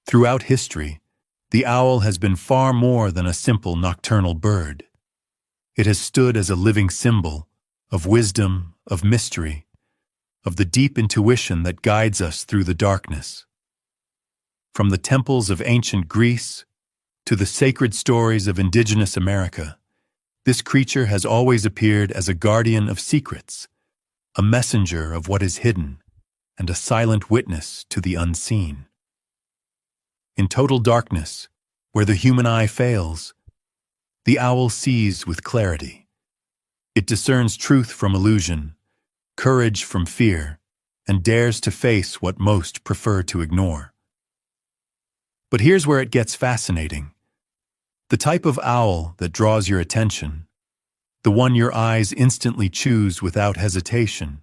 Throughout history, the owl has been far more than a simple nocturnal bird. It has stood as a living symbol of wisdom, of mystery, of the deep intuition that guides us through the darkness. From the temples of ancient Greece to the sacred stories of indigenous America, this creature has always appeared as a guardian of secrets, a messenger of what is hidden, and a silent witness to the unseen. In total darkness, where the human eye fails, the owl sees with clarity. It discerns truth from illusion, courage from fear, and dares to face what most prefer to ignore. But here's where it gets fascinating. The type of owl that draws your attention, the one your eyes instantly choose without hesitation,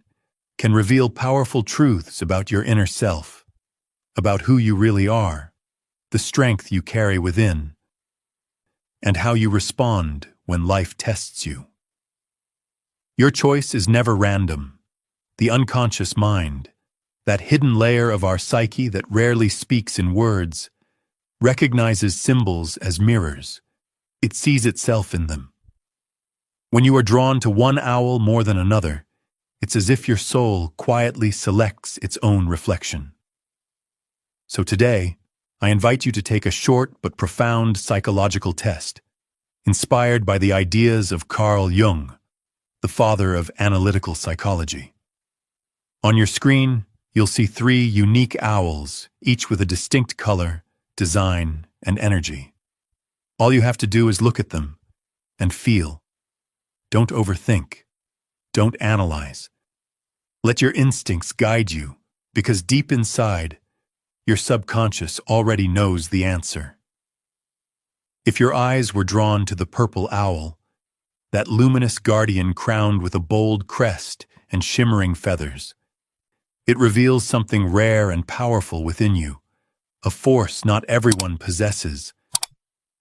can reveal powerful truths about your inner self, about who you really are, the strength you carry within, and how you respond when life tests you. Your choice is never random. The unconscious mind, that hidden layer of our psyche that rarely speaks in words, recognizes symbols as mirrors. It sees itself in them. When you are drawn to one owl more than another, it's as if your soul quietly selects its own reflection. So today, I invite you to take a short but profound psychological test, inspired by the ideas of Carl Jung, the father of analytical psychology. On your screen, you'll see 3 unique owls, each with a distinct color, design, and energy. All you have to do is look at them and feel. Don't overthink. Don't analyze. Let your instincts guide you, because deep inside, your subconscious already knows the answer. If your eyes were drawn to the purple owl, that luminous guardian crowned with a bold crest and shimmering feathers, it reveals something rare and powerful within you, a force not everyone possesses.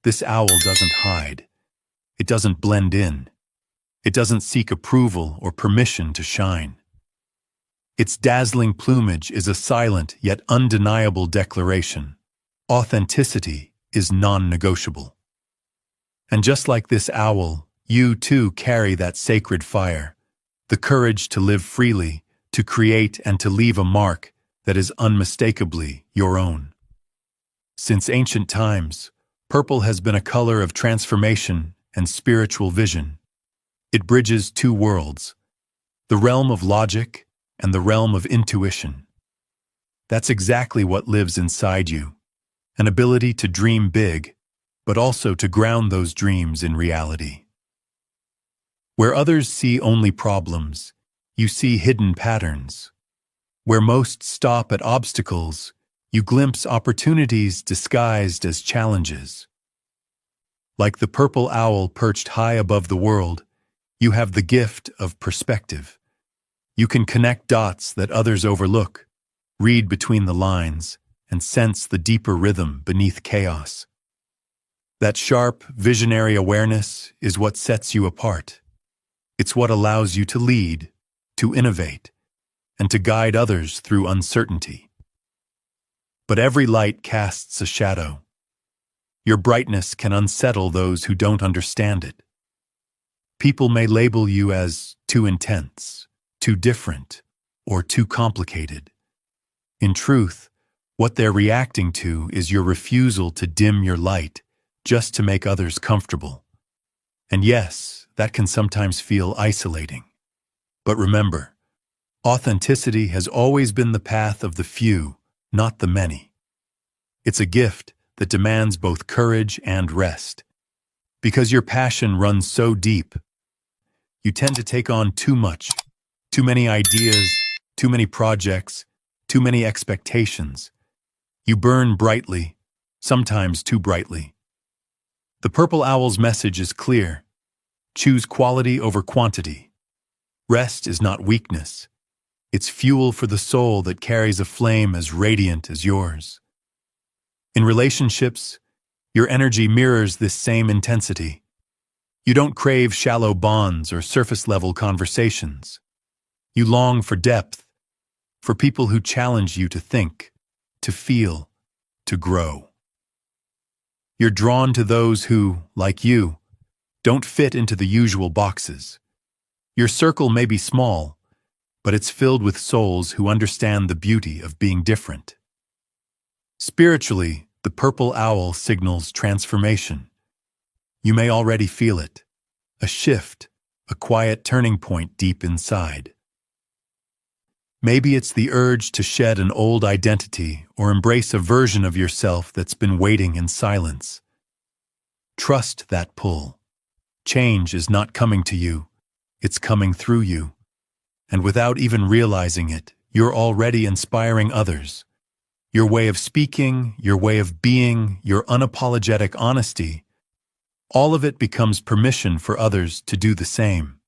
This owl doesn't hide. It doesn't blend in. It doesn't seek approval or permission to shine. Its dazzling plumage is a silent yet undeniable declaration. Authenticity is non-negotiable. And just like this owl, you too carry that sacred fire, the courage to live freely, to create and to leave a mark that is unmistakably your own. Since ancient times, purple has been a color of transformation and spiritual vision. It bridges 2 worlds, the realm of logic and the realm of intuition. That's exactly what lives inside you, an ability to dream big, but also to ground those dreams in reality. Where others see only problems, you see hidden patterns. Where most stop at obstacles, you glimpse opportunities disguised as challenges. Like the purple owl perched high above the world, you have the gift of perspective. You can connect dots that others overlook, read between the lines, and sense the deeper rhythm beneath chaos. That sharp, visionary awareness is what sets you apart. It's what allows you to lead, to innovate, and to guide others through uncertainty. But every light casts a shadow. Your brightness can unsettle those who don't understand it. People may label you as too intense, too different, or too complicated. In truth, what they're reacting to is your refusal to dim your light just to make others comfortable. And yes, that can sometimes feel isolating. But remember, authenticity has always been the path of the few, not the many. It's a gift that demands both courage and rest. Because your passion runs so deep, you tend to take on too much, too many ideas, too many projects, too many expectations. You burn brightly, sometimes too brightly. The purple owl's message is clear. Choose quality over quantity. Rest is not weakness. It's fuel for the soul that carries a flame as radiant as yours. In relationships, your energy mirrors this same intensity. You don't crave shallow bonds or surface-level conversations. You long for depth, for people who challenge you to think, to feel, to grow. You're drawn to those who, like you, don't fit into the usual boxes. Your circle may be small, but it's filled with souls who understand the beauty of being different. Spiritually, the purple owl signals transformation. You may already feel it, a shift, a quiet turning point deep inside. Maybe it's the urge to shed an old identity or embrace a version of yourself that's been waiting in silence. Trust that pull. Change is not coming to you, it's coming through you. And without even realizing it, you're already inspiring others. Your way of speaking, your way of being, your unapologetic honesty, all of it becomes permission for others to do the same.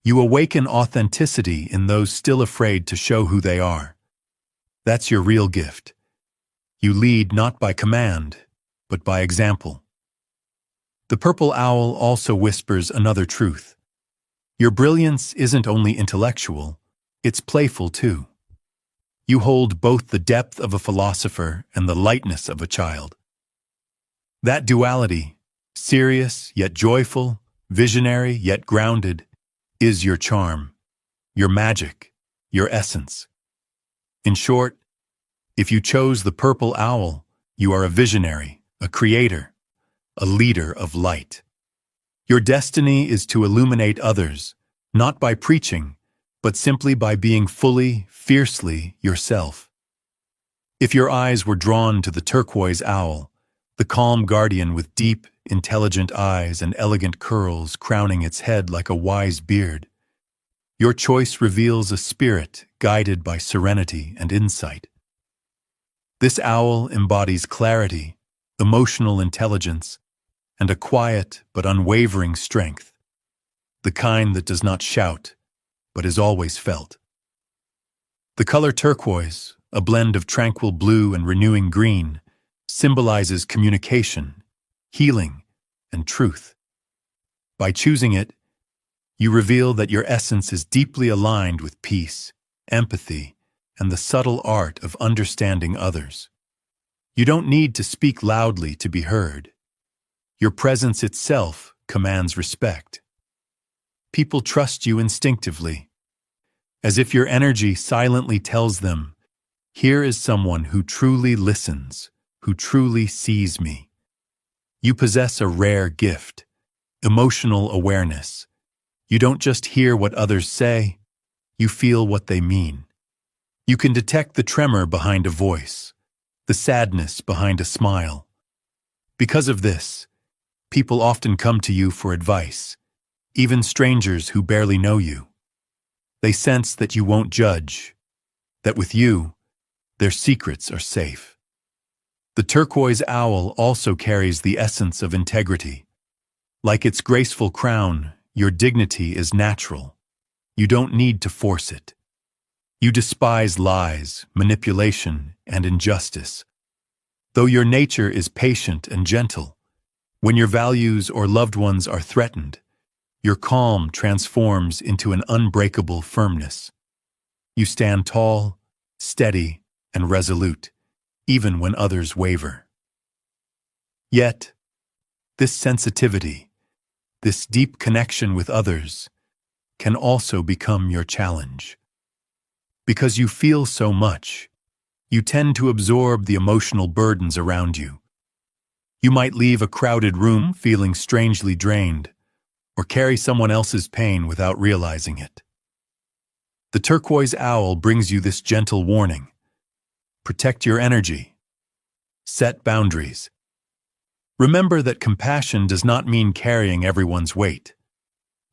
You awaken authenticity in those still afraid to show who they are. That's your real gift. You lead not by command, but by example. The purple owl also whispers another truth. Your brilliance isn't only intellectual, it's playful too. You hold both the depth of a philosopher and the lightness of a child. That duality, serious yet joyful, visionary yet grounded, is your charm, your magic, your essence. In short, if you chose the purple owl, you are a visionary, a creator, a leader of light. Your destiny is to illuminate others, not by preaching, but simply by being fully, fiercely yourself. If your eyes were drawn to the turquoise owl, the calm guardian with deep, intelligent eyes and elegant curls crowning its head like a wise beard, your choice reveals a spirit guided by serenity and insight. This owl embodies clarity, emotional intelligence, and a quiet but unwavering strength, the kind that does not shout, but is always felt. The color turquoise, a blend of tranquil blue and renewing green, symbolizes communication, healing, and truth. By choosing it, you reveal that your essence is deeply aligned with peace, empathy, and the subtle art of understanding others. You don't need to speak loudly to be heard. Your presence itself commands respect. People trust you instinctively, as if your energy silently tells them, "Here is someone who truly listens, who truly sees me." You possess a rare gift, emotional awareness. You don't just hear what others say, you feel what they mean. You can detect the tremor behind a voice, the sadness behind a smile. Because of this, people often come to you for advice, even strangers who barely know you. They sense that you won't judge, that with you, their secrets are safe. The turquoise owl also carries the essence of integrity. Like its graceful crown, your dignity is natural. You don't need to force it. You despise lies, manipulation, and injustice. Though your nature is patient and gentle, when your values or loved ones are threatened, your calm transforms into an unbreakable firmness. You stand tall, steady, and resolute, even when others waver. Yet, this sensitivity, this deep connection with others, can also become your challenge. Because you feel so much, you tend to absorb the emotional burdens around you. You might leave a crowded room feeling strangely drained, or carry someone else's pain without realizing it. The turquoise owl brings you this gentle warning. Protect your energy. Set boundaries. Remember that compassion does not mean carrying everyone's weight.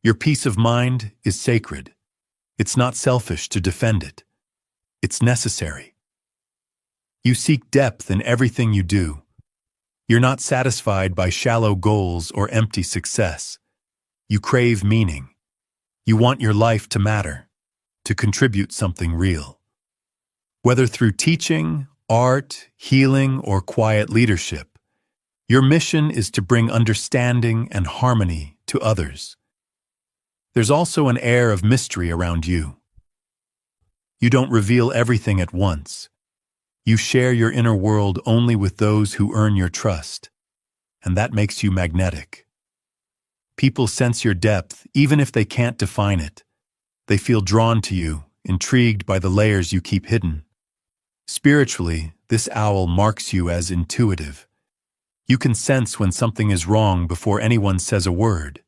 Your peace of mind is sacred. It's not selfish to defend it. It's necessary. You seek depth in everything you do. You're not satisfied by shallow goals or empty success. You crave meaning. You want your life to matter, to contribute something real. Whether through teaching, art, healing, or quiet leadership, your mission is to bring understanding and harmony to others. There's also an air of mystery around you. You don't reveal everything at once. You share your inner world only with those who earn your trust, and that makes you magnetic. People sense your depth even if they can't define it. They feel drawn to you, intrigued by the layers you keep hidden. Spiritually, this owl marks you as intuitive. You can sense when something is wrong before anyone says a word.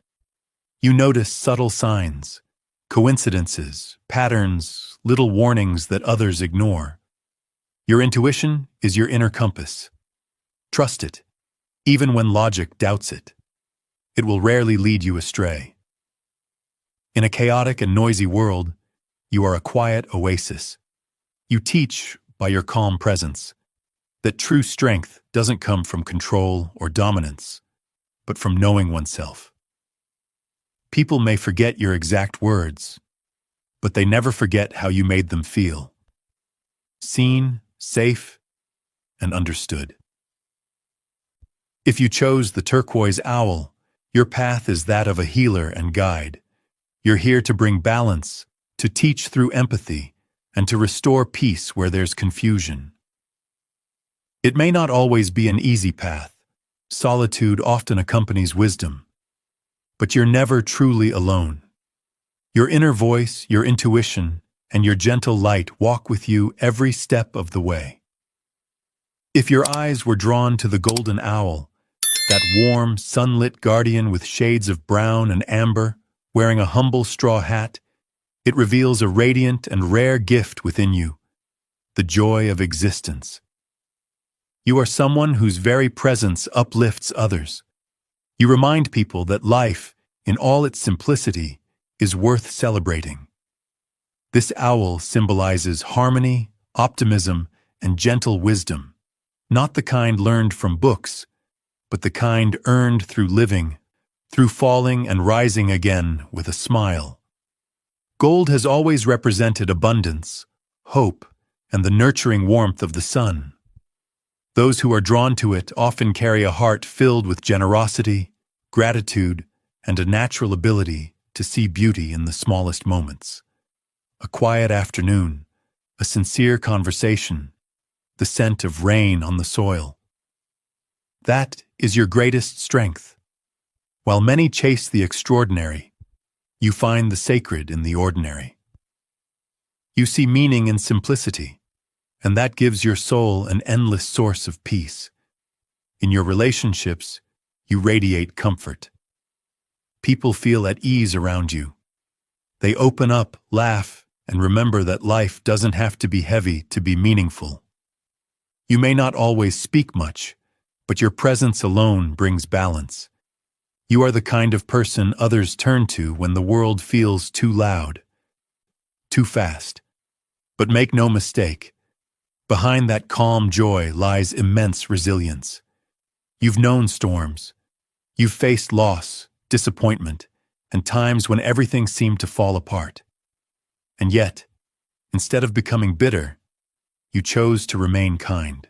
You notice subtle signs, coincidences, patterns, little warnings that others ignore. Your intuition is your inner compass. Trust it, even when logic doubts it. It will rarely lead you astray. In a chaotic and noisy world, you are a quiet oasis. You teach, by your calm presence, that true strength doesn't come from control or dominance, but from knowing oneself. People may forget your exact words, but they never forget how you made them feel. Seen, safe, and understood. If you chose the turquoise owl, your path is that of a healer and guide. You're here to bring balance, to teach through empathy, and to restore peace where there's confusion. It may not always be an easy path. Solitude often accompanies wisdom. But you're never truly alone. Your inner voice, your intuition, and your gentle light walk with you every step of the way. If your eyes were drawn to the golden owl, that warm, sunlit guardian with shades of brown and amber, wearing a humble straw hat, it reveals a radiant and rare gift within you, the joy of existence. You are someone whose very presence uplifts others. You remind people that life, in all its simplicity, is worth celebrating. This owl symbolizes harmony, optimism, and gentle wisdom, not the kind learned from books, but the kind earned through living, through falling and rising again with a smile. Gold has always represented abundance, hope, and the nurturing warmth of the sun. Those who are drawn to it often carry a heart filled with generosity, gratitude, and a natural ability to see beauty in the smallest moments. A quiet afternoon, a sincere conversation, the scent of rain on the soil. That is your greatest strength. While many chase the extraordinary, you find the sacred in the ordinary. You see meaning in simplicity, and that gives your soul an endless source of peace. In your relationships, you radiate comfort. People feel at ease around you. They open up, laugh, and remember that life doesn't have to be heavy to be meaningful. You may not always speak much, but your presence alone brings balance. You are the kind of person others turn to when the world feels too loud, too fast. But make no mistake, behind that calm joy lies immense resilience. You've known storms. You've faced loss, disappointment, and times when everything seemed to fall apart. And yet, instead of becoming bitter, you chose to remain kind.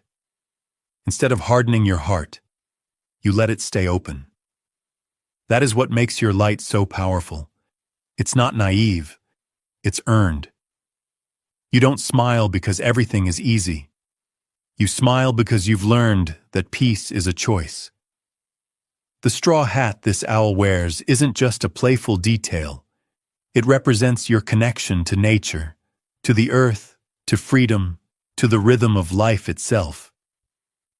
Instead of hardening your heart, you let it stay open. That is what makes your light so powerful. It's not naive, it's earned. You don't smile because everything is easy. You smile because you've learned that peace is a choice. The straw hat this owl wears isn't just a playful detail. It represents your connection to nature, to the earth, to freedom, to the rhythm of life itself.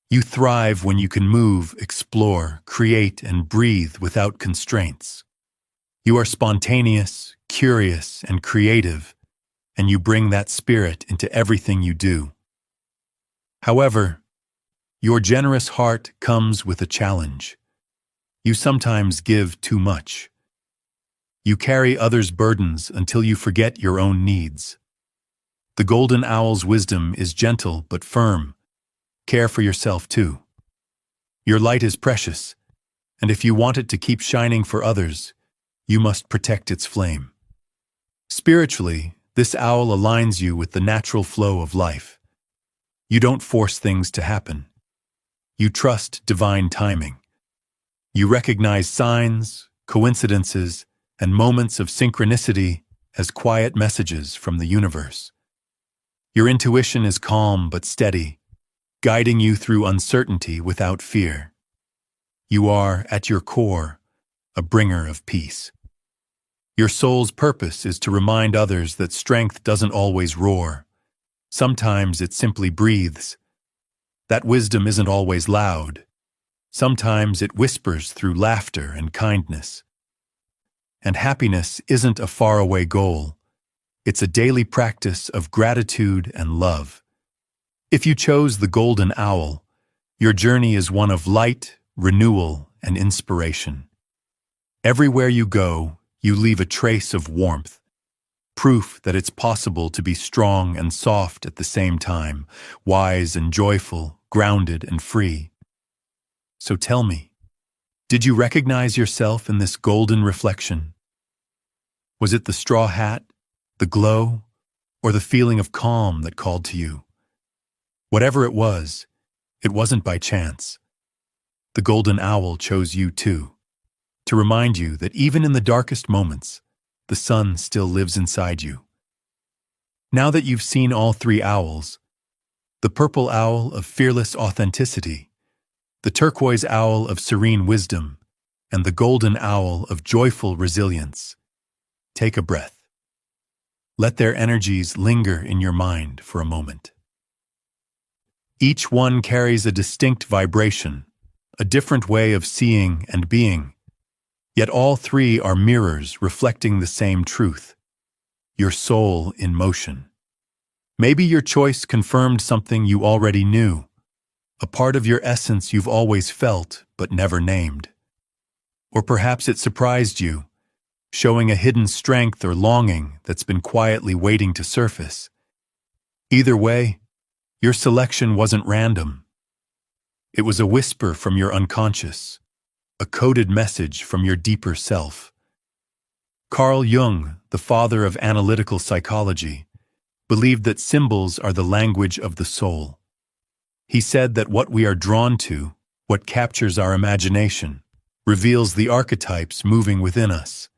You thrive when you can move, explore, create, and breathe without constraints. You are spontaneous, curious, and creative, and you bring that spirit into everything you do. However, your generous heart comes with a challenge. You sometimes give too much. You carry others' burdens until you forget your own needs. The golden owl's wisdom is gentle but firm. Care for yourself too. Your light is precious, and if you want it to keep shining for others, you must protect its flame. Spiritually, this owl aligns you with the natural flow of life. You don't force things to happen. You trust divine timing. You recognize signs, coincidences, and moments of synchronicity as quiet messages from the universe. Your intuition is calm but steady, guiding you through uncertainty without fear. You are, at your core, a bringer of peace. Your soul's purpose is to remind others that strength doesn't always roar. Sometimes it simply breathes. That wisdom isn't always loud. Sometimes it whispers through laughter and kindness. And happiness isn't a faraway goal. It's a daily practice of gratitude and love. If you chose the golden owl, your journey is one of light, renewal, and inspiration. Everywhere you go, you leave a trace of warmth, proof that it's possible to be strong and soft at the same time, wise and joyful, grounded and free. So tell me, did you recognize yourself in this golden reflection? Was it the straw hat, the glow, or the feeling of calm that called to you? Whatever it wasn't by chance. The golden owl chose you too, to remind you that even in the darkest moments, the sun still lives inside you. Now that you've seen all three owls, the purple owl of fearless authenticity, the turquoise owl of serene wisdom, and the golden owl of joyful resilience, take a breath. Let their energies linger in your mind for a moment. Each one carries a distinct vibration, a different way of seeing and being. Yet all three are mirrors reflecting the same truth, your soul in motion. Maybe your choice confirmed something you already knew, a part of your essence you've always felt but never named. Or perhaps it surprised you, showing a hidden strength or longing that's been quietly waiting to surface. Either way, your selection wasn't random. It was a whisper from your unconscious, a coded message from your deeper self. Carl Jung, the father of analytical psychology, believed that symbols are the language of the soul. He said that what we are drawn to, what captures our imagination, reveals the archetypes moving within us.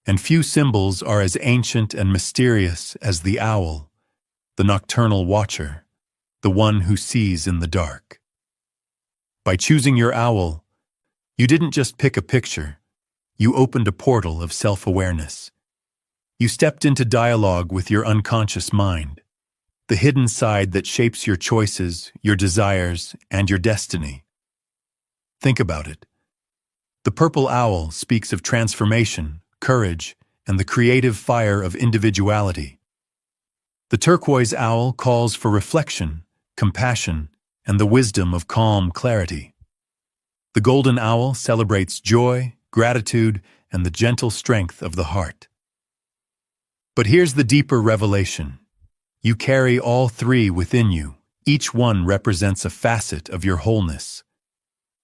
And few symbols are as ancient and mysterious as the owl, the nocturnal watcher, the one who sees in the dark. By choosing your owl, you didn't just pick a picture, you opened a portal of self-awareness. You stepped into dialogue with your unconscious mind, the hidden side that shapes your choices, your desires, and your destiny. Think about it. The purple owl speaks of transformation, courage, and the creative fire of individuality. The turquoise owl calls for reflection, compassion, and the wisdom of calm clarity. The golden owl celebrates joy, gratitude, and the gentle strength of the heart. But here's the deeper revelation. You carry all three within you. Each one represents a facet of your wholeness.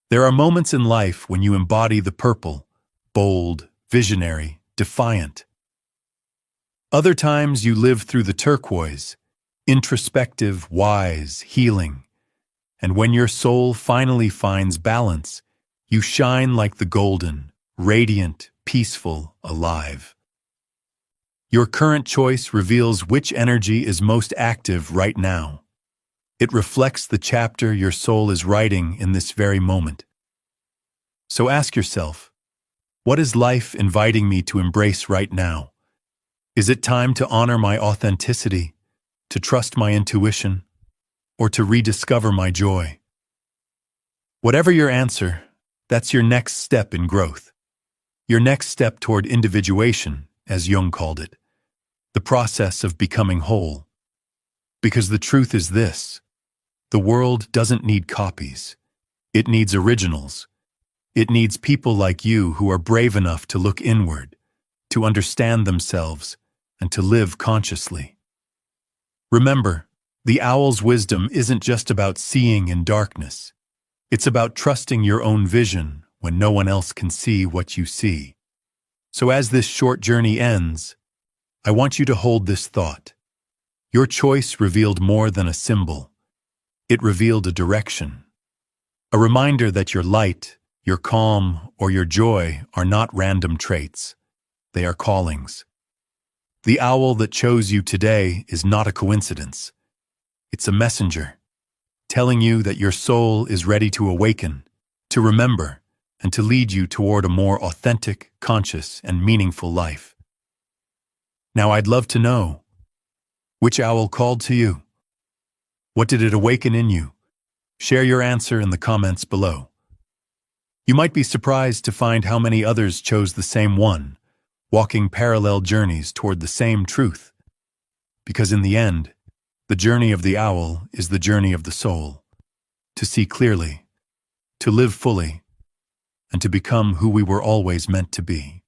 There are moments in life when you embody the purple, bold, visionary, defiant. Other times you live through the turquoise, introspective, wise, healing. And when your soul finally finds balance, you shine like the golden, radiant, peaceful, alive. Your current choice reveals which energy is most active right now. It reflects the chapter your soul is writing in this very moment. So ask yourself, what is life inviting me to embrace right now? Is it time to honor my authenticity, to trust my intuition, or to rediscover my joy? Whatever your answer, that's your next step in growth. Your next step toward individuation, as Jung called it. The process of becoming whole. Because the truth is this, the world doesn't need copies. It needs originals. It needs people like you who are brave enough to look inward, to understand themselves, and to live consciously. Remember, the owl's wisdom isn't just about seeing in darkness. It's about trusting your own vision when no one else can see what you see. So as this short journey ends, I want you to hold this thought. Your choice revealed more than a symbol. It revealed a direction. A reminder that your light, your calm, or your joy are not random traits. They are callings. The owl that chose you today is not a coincidence. It's a messenger, telling you that your soul is ready to awaken, to remember, and to lead you toward a more authentic, conscious, and meaningful life. Now I'd love to know, which owl called to you? What did it awaken in you? Share your answer in the comments below. You might be surprised to find how many others chose the same one, walking parallel journeys toward the same truth. Because in the end, the journey of the owl is the journey of the soul, to see clearly, to live fully, and to become who we were always meant to be.